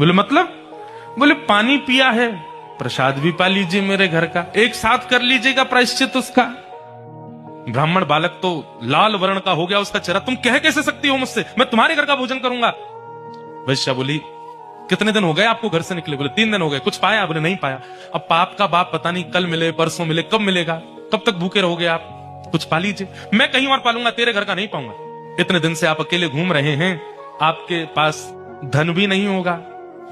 बोले मतलब? बोले पानी पिया है, प्रसाद भी पा लीजिए मेरे घर का, एक साथ कर लीजिएगा प्रायश्चित उसका। ब्राह्मण बालक तो लाल वर्ण का हो गया उसका चेहरा। तुम कह कैसे सकती हो मुझसे, मैं तुम्हारे घर का भोजन करूंगा? वैश्या बोली कितने दिन हो गए आपको घर से निकले? बोले 3 दिन हो गए। कुछ पाया? बोले नहीं पाया। अब पाप का बाप पता नहीं कल मिले परसों मिले, कब मिलेगा? कब तक भूखे रहोगे आप? कुछ पा लीजिए। मैं कहीं और पालूंगा, तेरे घर का नहीं पाऊंगा। इतने दिन से आप अकेले घूम रहे हैं, आपके पास धन भी नहीं होगा।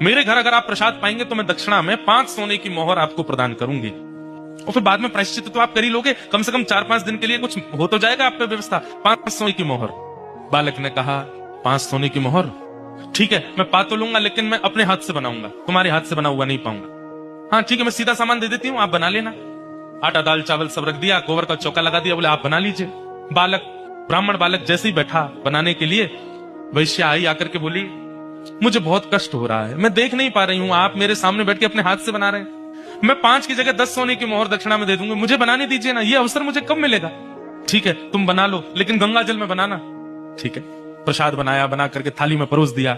मेरे घर अगर आप प्रसाद पाएंगे तो मैं दक्षिणा में 5 सोने की मोहर आपको प्रदान करूंगी, और फिर बाद में प्रायश्चित तो आप कर ही लोगे। कम से कम 4-5 दिन के लिए कुछ हो तो जाएगा आप पे व्यवस्था। 5 सोने की मोहर। बालक ने कहा 5 सोने की मोहर ठीक है, मैं पा तो लूंगा, लेकिन मैं अपने हाथ से बनाऊंगा, तुम्हारे हाथ से बना हुआ नहीं पाऊंगा। हाँ ठीक है, मैं सीधा सामान दे देती हूँ, आप बना लेना। आटा दाल चावल सब रख दिया, गोबर का चौका लगा दिया, बोले आप बना लीजिए। ब्राह्मण बालक जैसे ही बैठा बनाने के लिए, वैश्या आई आकर के बोली मुझे बहुत कष्ट हो रहा है, मैं देख नहीं पा रही हूँ, आप मेरे सामने बैठ के अपने हाथ से बना रहे हैं। मैं 5 की जगह 10 सोने की मोहर दक्षिणा में दे दूंगी, मुझे बनाने दीजिए ना, ये अवसर मुझे कब मिलेगा? ठीक है तुम बना लो, लेकिन गंगा जल में बनाना। ठीक है, प्रसाद बनाया, बना करके थाली में परोस दिया।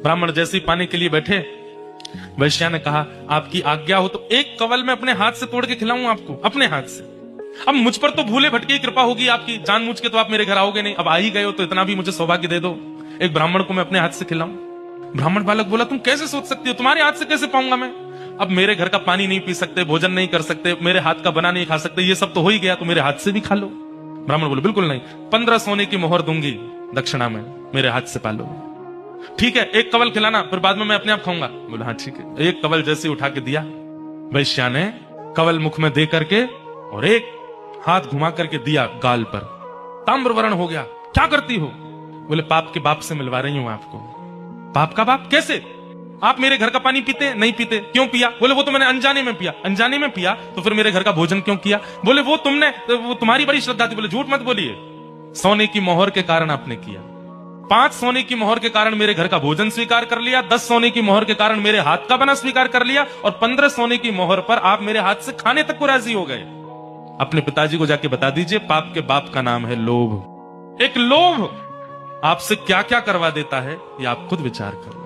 ब्राह्मण जैसे ही पाने के लिए बैठे, वैश्या ने कहा आपकी आज्ञा हो तो एक कवल में अपने हाथ से तोड़ के खिलाऊं आपको, अपने हाथ से। अब मुझ पर तो भूले भटके कृपा होगी आपकी, जानबूझ के तो आप मेरे घर आओगे नहीं, अब आ ही गए हो तो इतना भी मुझे सौभाग्य दे दो, एक ब्राह्मण को मैं अपने हाथ से खिलाऊं। ब्राह्मण बालक बोला तुम कैसे सोच सकती हो, तुम्हारे हाथ से कैसे पाऊंगा मैं? अब मेरे घर का पानी नहीं पी सकते, भोजन नहीं कर सकते, मेरे हाथ का बना नहीं खा सकते, ये सब तो हो ही गया, तो मेरे हाथ से भी खा लो। ब्राह्मण बोले बिल्कुल नहीं, 15 सोने की मोहर दूंगी दक्षिणा में, मेरे हाथ से पालो। ठीक है, एक कवल खिलाना, फिर बाद में मैं अपने आप खाऊंगा। बोला हाँ ठीक है। एक कवल जैसे उठा के दिया, वैश्या ने कवल मुख में दे करके और एक हाथ घुमा करके दिया गाल पर, ताम्र वर्ण हो गया। क्या करती हो? बोले पाप के बाप से मिलवा रही हूं आपको। पाप का बाप कैसे? आप मेरे घर का पानी पीते नहीं पीते? क्यों पिया? बोले वो तो मैंने अनजाने में पिया। अनजाने में पिया तो फिर मेरे घर का भोजन क्यों किया? बोले वो तुम्हारी बड़ी श्रद्धा थी। बोले झूठ मत बोलिए, सोने की मोहर के कारण आपने किया। 5 सोने की मोहर के कारण मेरे घर का भोजन स्वीकार कर लिया, 10 सोने की मोहर के कारण मेरे हाथ का बना स्वीकार कर लिया, और 15 सोने की मोहर पर आप मेरे हाथ से खाने तक को राजी हो गए। अपने पिताजी को जाके बता दीजिए, पाप के बाप का नाम है लोभ। एक लोभ आपसे क्या क्या करवा देता है, ये आप खुद विचार करो।